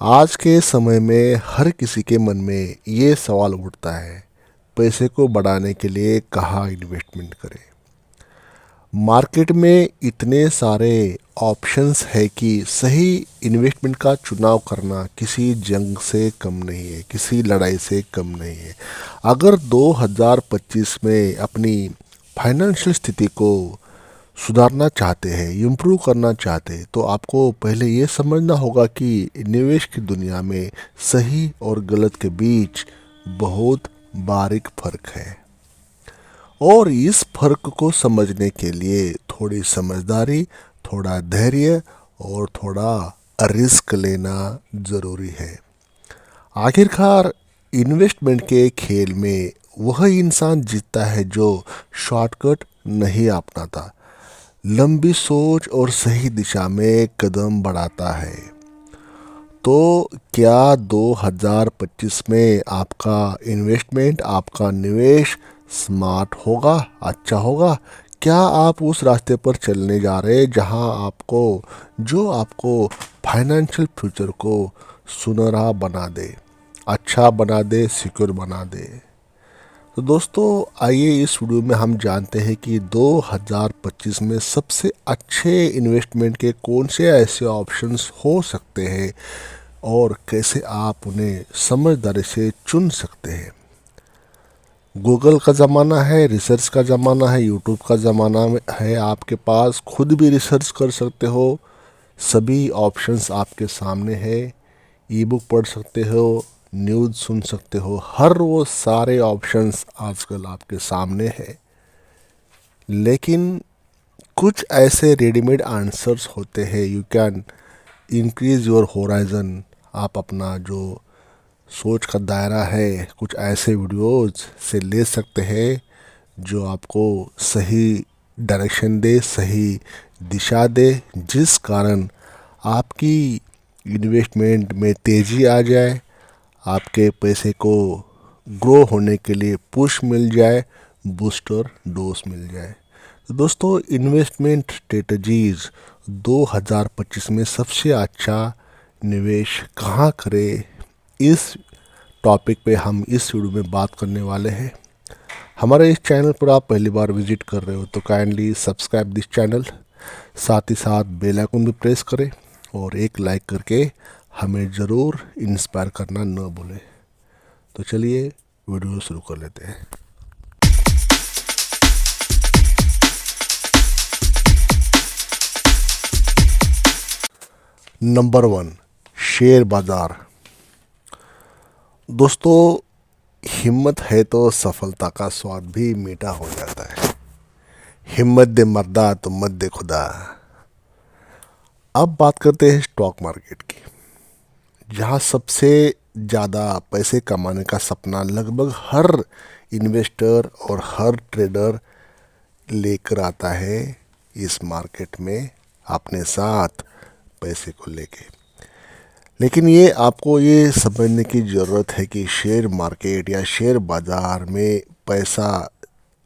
आज के समय में हर किसी के मन में ये सवाल उठता है, पैसे को बढ़ाने के लिए कहाँ इन्वेस्टमेंट करें। मार्केट में इतने सारे ऑप्शंस है कि सही इन्वेस्टमेंट का चुनाव करना किसी जंग से कम नहीं है, किसी लड़ाई से कम नहीं है। अगर 2025 में अपनी फाइनेंशियल स्थिति को सुधारना चाहते हैं, इम्प्रूव करना चाहते हैं, तो आपको पहले ये समझना होगा कि निवेश की दुनिया में सही और गलत के बीच बहुत बारीक फर्क है। और इस फर्क को समझने के लिए थोड़ी समझदारी, थोड़ा धैर्य और थोड़ा रिस्क लेना ज़रूरी है। आखिरकार इन्वेस्टमेंट के खेल में वह इंसान जीतता है जो शॉर्टकट नहीं अपनाता, लंबी सोच और सही दिशा में कदम बढ़ाता है। तो क्या 2025 में आपका इन्वेस्टमेंट, आपका निवेश स्मार्ट होगा, अच्छा होगा? क्या आप उस रास्ते पर चलने जा रहे हैं जहां जो आपको फाइनेंशियल फ्यूचर को सुनहरा बना दे, अच्छा बना दे, सिक्योर बना दे? तो दोस्तों, आइए इस वीडियो में हम जानते हैं कि 2025 में सबसे अच्छे इन्वेस्टमेंट के कौन से ऐसे ऑप्शंस हो सकते हैं और कैसे आप उन्हें समझदारी से चुन सकते हैं। गूगल का ज़माना है, रिसर्च का ज़माना है, यूट्यूब का ज़माना है, आपके पास खुद भी रिसर्च कर सकते हो। सभी ऑप्शंस आपके सामने है। ई बुक पढ़ सकते हो, न्यूज़ सुन सकते हो, हर वो सारे ऑप्शंस आजकल आपके सामने है। लेकिन कुछ ऐसे रेडीमेड आंसर्स होते हैं। You can increase your horizon. आप अपना जो सोच का दायरा है कुछ ऐसे वीडियोस से ले सकते हैं जो आपको सही डायरेक्शन दे, सही दिशा दे, जिस कारण आपकी इन्वेस्टमेंट में तेज़ी आ जाए, आपके पैसे को ग्रो होने के लिए पुश मिल जाए, बूस्टर डोज मिल जाए। तो दोस्तों, इन्वेस्टमेंट स्ट्रेटजीज़ 2025 में सबसे अच्छा निवेश कहाँ करें, इस टॉपिक पे हम इस वीडियो में बात करने वाले हैं। हमारे इस चैनल पर आप पहली बार विजिट कर रहे हो तो काइंडली सब्सक्राइब दिस चैनल, साथ ही साथ बेल आइकन भी प्रेस करें और एक लाइक करके हमें ज़रूर इंस्पायर करना न भूलें। तो चलिए वीडियो शुरू कर लेते हैं। नंबर 1, शेयर बाज़ार। दोस्तों, हिम्मत है तो सफलता का स्वाद भी मीठा हो जाता है। हिम्मत दे मर्दा तो मत दे खुदा। अब बात करते हैं स्टॉक मार्केट की, जहां सबसे ज़्यादा पैसे कमाने का सपना लगभग हर इन्वेस्टर और हर ट्रेडर लेकर आता है इस मार्केट में अपने साथ पैसे को लेके। लेकिन ये आपको ये समझने की ज़रूरत है कि शेयर मार्केट या शेयर बाज़ार में पैसा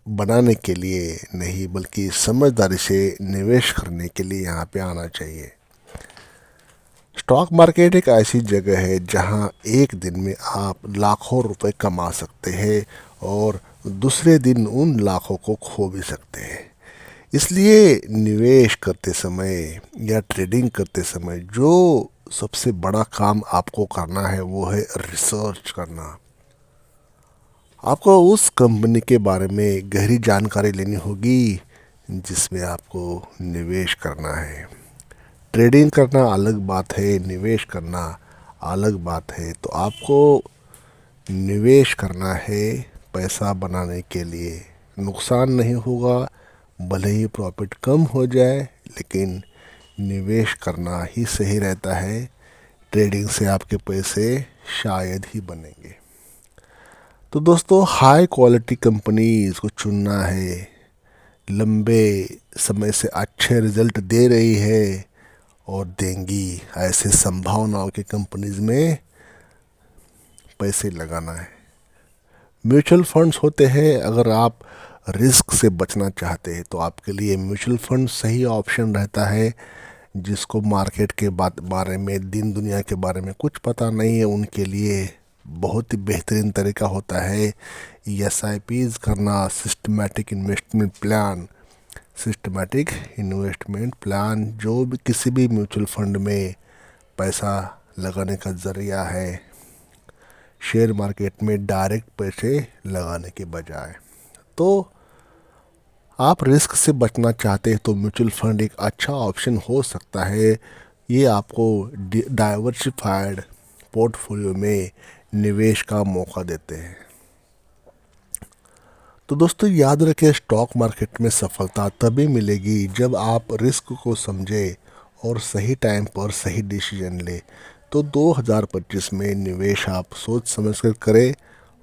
बनाने के लिए नहीं, बल्कि समझदारी से निवेश करने के लिए यहाँ पे आना चाहिए। स्टॉक मार्केट एक ऐसी जगह है जहाँ एक दिन में आप लाखों रुपए कमा सकते हैं और दूसरे दिन उन लाखों को खो भी सकते हैं। इसलिए निवेश करते समय या ट्रेडिंग करते समय जो सबसे बड़ा काम आपको करना है वो है रिसर्च करना। आपको उस कंपनी के बारे में गहरी जानकारी लेनी होगी जिसमें आपको निवेश करना है। ट्रेडिंग करना अलग बात है, निवेश करना अलग बात है। तो आपको निवेश करना है पैसा बनाने के लिए। नुकसान नहीं होगा, भले ही प्रॉफिट कम हो जाए, लेकिन निवेश करना ही सही रहता है। ट्रेडिंग से आपके पैसे शायद ही बनेंगे। तो दोस्तों, हाई क्वालिटी कंपनीज को चुनना है, लंबे समय से अच्छे रिजल्ट दे रही है और देंगी, ऐसे संभावनाओं की कंपनीज में पैसे लगाना है। म्यूचुअल फंड्स होते हैं, अगर आप रिस्क से बचना चाहते हैं तो आपके लिए म्यूचुअल फंड सही ऑप्शन रहता है। जिसको मार्केट के बारे में, दिन दुनिया के बारे में कुछ पता नहीं है, उनके लिए बहुत ही बेहतरीन तरीका होता है एसआईपीज़ करना, सिस्टमैटिक इन्वेस्टमेंट प्लान, जो भी किसी भी म्यूचुअल फंड में पैसा लगाने का ज़रिया है, शेयर मार्केट में डायरेक्ट पैसे लगाने के बजाय। तो आप रिस्क से बचना चाहते हैं तो म्यूचुअल फंड एक अच्छा ऑप्शन हो सकता है। ये आपको डाइवर्सिफाइड पोर्टफोलियो में निवेश का मौका देते हैं। तो दोस्तों याद रखें, स्टॉक मार्केट में सफलता तभी मिलेगी जब आप रिस्क को समझें और सही टाइम पर सही डिसीजन लें। तो 2025 में निवेश आप सोच समझ कर करें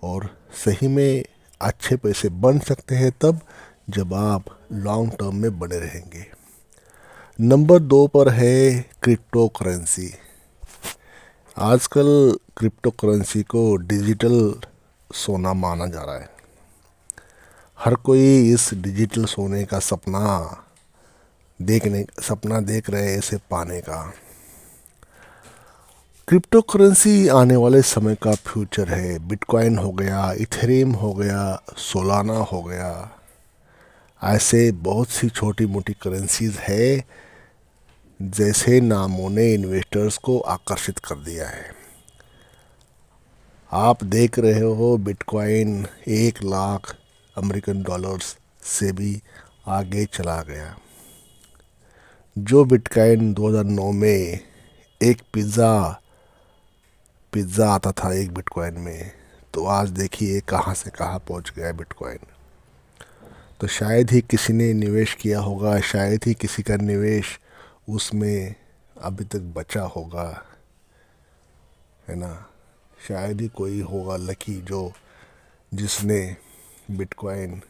और सही में अच्छे पैसे बन सकते हैं तब जब आप लॉन्ग टर्म में बने रहेंगे। नंबर 2 पर है क्रिप्टो करेंसी। आजकल क्रिप्टो करेंसी को डिजिटल सोना माना जा रहा है। हर कोई इस डिजिटल सोने का सपना देख रहे हैं इसे पाने का। क्रिप्टो करेंसी आने वाले समय का फ्यूचर है। बिटकॉइन हो गया, इथेरियम हो गया, सोलाना हो गया, ऐसे बहुत सी छोटी मोटी करेंसीज है, जैसे नामों ने इन्वेस्टर्स को आकर्षित कर दिया है। आप देख रहे हो बिटकॉइन 1 लाख अमेरिकन डॉलर्स से भी आगे चला गया। जो बिटकॉइन 2009 में एक पिज़्ज़ा आता था एक बिटकॉइन में, तो आज देखिए कहाँ से कहाँ पहुँच गया बिटकॉइन। तो शायद ही किसी ने निवेश किया होगा, शायद ही किसी का निवेश उसमें अभी तक बचा होगा, है ना। शायद ही कोई होगा लकी जिसने बिटकॉइन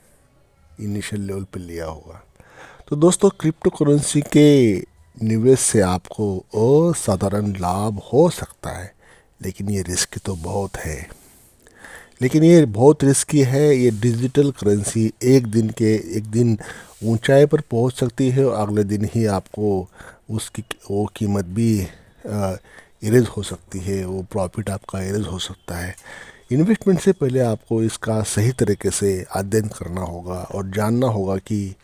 इनिशियल लेवल पे लिया होगा। तो दोस्तों क्रिप्टो करेंसी के निवेश से आपको असाधारण लाभ हो सकता है, लेकिन ये रिस्क तो बहुत है। ये ये डिजिटल करेंसी एक दिन ऊंचाई पर पहुंच सकती है और अगले दिन ही आपको उसकी वो कीमत भी इरेज हो सकती है, वो प्रॉफिट आपका इरेज हो सकता है। इन्वेस्टमेंट से पहले आपको इसका सही तरीके से अध्ययन करना होगा और जानना होगा कि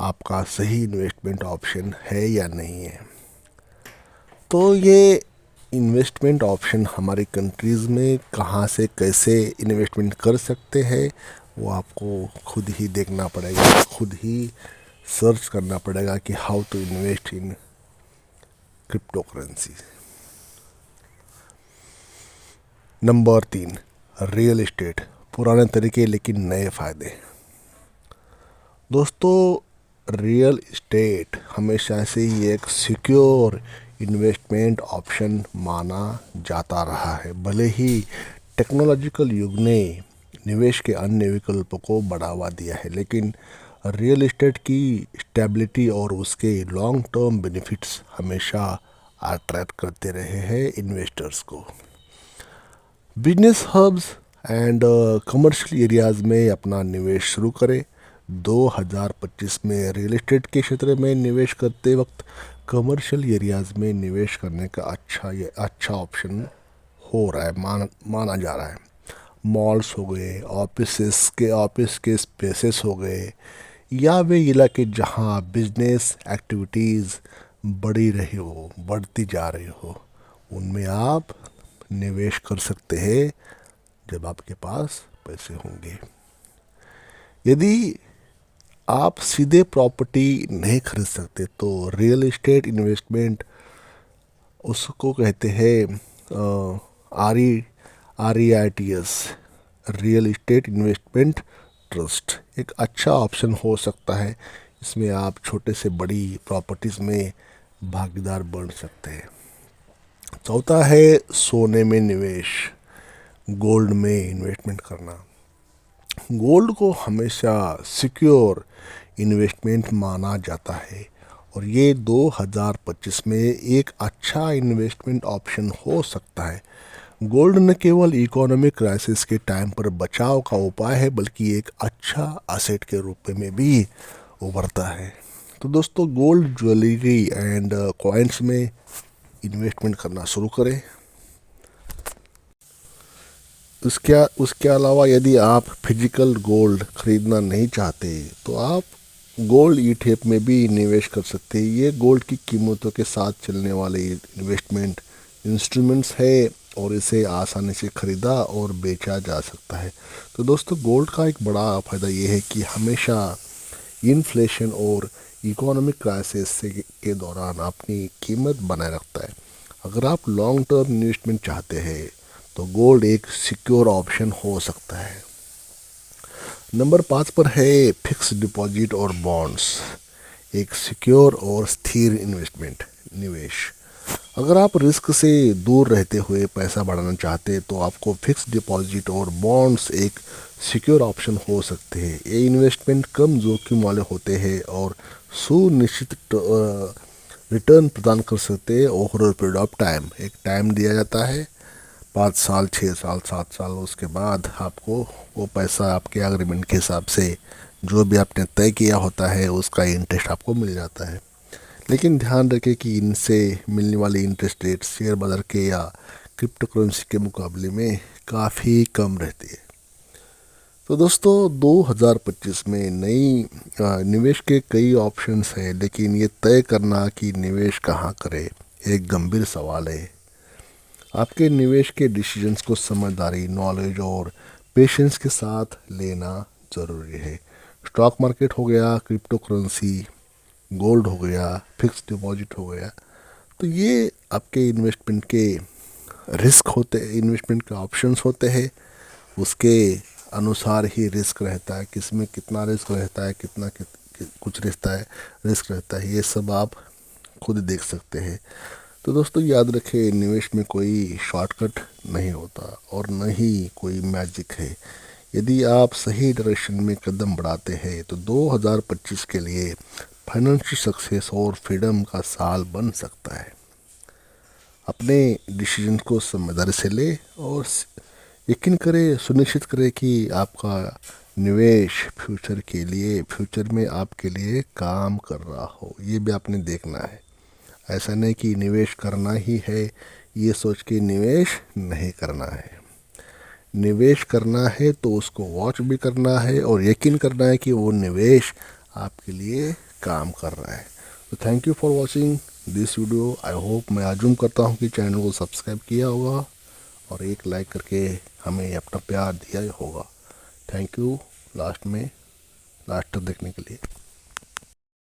आपका सही इन्वेस्टमेंट ऑप्शन है या नहीं है। तो ये इन्वेस्टमेंट ऑप्शन हमारी कंट्रीज़ में कहाँ से कैसे इन्वेस्टमेंट कर सकते हैं, वो आपको खुद ही देखना पड़ेगा, खुद ही सर्च करना पड़ेगा कि how to invest in cryptocurrency. Number 3, real estate. पुराने तरीके लेकिन नए फ़ायदे। दोस्तों रियल एस्टेट हमेशा से ही एक सिक्योर इन्वेस्टमेंट ऑप्शन माना जाता रहा है। भले ही टेक्नोलॉजिकल युग ने निवेश के अन्य विकल्पों को बढ़ावा दिया है, लेकिन रियल एस्टेट की स्टेबिलिटी और उसके लॉन्ग टर्म बेनिफिट्स हमेशा अट्रैक्ट करते रहे हैं इन्वेस्टर्स को। Business hubs and commercial areas में अपना निवेश शुरू करें। 2025 में रियल एस्टेट के क्षेत्र में निवेश करते वक्त कमर्शियल एरियाज़ में निवेश करने का अच्छा ऑप्शन हो रहा है, माना जा रहा है। मॉल्स हो गए, ऑफिस के स्पेसेस हो गए, या वे इलाके जहां बिजनेस एक्टिविटीज़ बढ़ती जा रही हो, उनमें आप निवेश कर सकते हैं जब आपके पास पैसे होंगे। यदि आप सीधे प्रॉपर्टी नहीं खरीद सकते तो रियल एस्टेट इन्वेस्टमेंट, उसको कहते हैं REITs, real estate investment trust, एक अच्छा ऑप्शन हो सकता है। इसमें आप छोटे से बड़ी प्रॉपर्टीज़ में भागीदार बन सकते हैं। चौथा है सोने में निवेश, गोल्ड में इन्वेस्टमेंट करना। गोल्ड को हमेशा सिक्योर इन्वेस्टमेंट माना जाता है और ये 2025 में एक अच्छा इन्वेस्टमेंट ऑप्शन हो सकता है। गोल्ड न केवल इकोनॉमिक क्राइसिस के टाइम पर बचाव का उपाय है, बल्कि एक अच्छा एसेट के रूप में भी उभरता है। तो दोस्तों गोल्ड ज्वेलरी एंड कॉइन्स में इन्वेस्टमेंट करना शुरू करें। उसके अलावा यदि आप फिजिकल गोल्ड खरीदना नहीं चाहते तो आप गोल्ड ईटीएफ में भी निवेश कर सकते हैं। ये गोल्ड की कीमतों के साथ चलने वाले इन्वेस्टमेंट इंस्ट्रूमेंट्स है और इसे आसानी से खरीदा और बेचा जा सकता है। तो दोस्तों गोल्ड का एक बड़ा फ़ायदा ये है कि हमेशा इन्फ्लेशन और इकोनॉमिक क्राइसिस के दौरान अपनी कीमत बनाए रखता है। अगर आप लॉन्ग टर्म इन्वेस्टमेंट चाहते हैं तो गोल्ड एक सिक्योर ऑप्शन हो सकता है। नंबर 5 पर है फिक्स डिपॉजिट और बॉन्ड्स, एक सिक्योर और स्थिर इन्वेस्टमेंट निवेश। अगर आप रिस्क से दूर रहते हुए पैसा बढ़ाना चाहते हैं तो आपको फिक्स डिपॉजिट और बॉन्ड्स एक सिक्योर ऑप्शन हो सकते हैं। ये इन्वेस्टमेंट कम जोखिम वाले होते हैं और सुनिश्चित रिटर्न प्रदान कर सकते हैं ओवर पीरियड ऑफ टाइम। एक टाइम दिया जाता है 5 साल, 6 साल, 7 साल, उसके बाद आपको वो पैसा आपके एग्रीमेंट के हिसाब से जो भी आपने तय किया होता है उसका इंटरेस्ट आपको मिल जाता है। लेकिन ध्यान रखें कि इनसे मिलने वाली इंटरेस्ट रेट शेयर बाजार के या क्रिप्टो करेंसी के मुकाबले में काफ़ी कम रहती है। तो दोस्तों 2025 में नई निवेश के कई ऑप्शंस हैं, लेकिन ये तय करना कि निवेश कहाँ करें एक गंभीर सवाल है। आपके निवेश के डिसीजंस को समझदारी, नॉलेज और पेशेंस के साथ लेना ज़रूरी है। स्टॉक मार्केट हो गया, क्रिप्टो करेंसी, गोल्ड हो गया, फिक्स डिपॉजिट हो गया, तो ये आपके इन्वेस्टमेंट के रिस्क होते, इन्वेस्टमेंट के ऑप्शंस होते हैं। उसके अनुसार ही रिस्क रहता है, किस में कितना रिस्क रहता है, कुछ रहता है, रिस्क रहता है, ये सब आप खुद देख सकते हैं। तो दोस्तों याद रखें निवेश में कोई शॉर्टकट नहीं होता और न ही कोई मैजिक है। यदि आप सही डायरेक्शन में कदम बढ़ाते हैं तो 2025 के लिए फाइनेंशियल सक्सेस और फ्रीडम का साल बन सकता है। अपने डिसीजन को समझदारी से ले और यकीन करें, सुनिश्चित करें कि आपका निवेश फ्यूचर में आपके लिए काम कर रहा हो। ये भी आपने देखना है। ऐसा नहीं कि निवेश करना ही है ये सोच के निवेश नहीं करना है। निवेश करना है तो उसको वॉच भी करना है और यकीन करना है कि वो निवेश आपके लिए काम कर रहा है। तो thank you for watching this video. I hope, मैं आजुम करता हूँ कि चैनल को सब्सक्राइब किया होगा और एक लाइक करके हमें अपना प्यार दिया होगा। थैंक यू लास्ट तक देखने के लिए।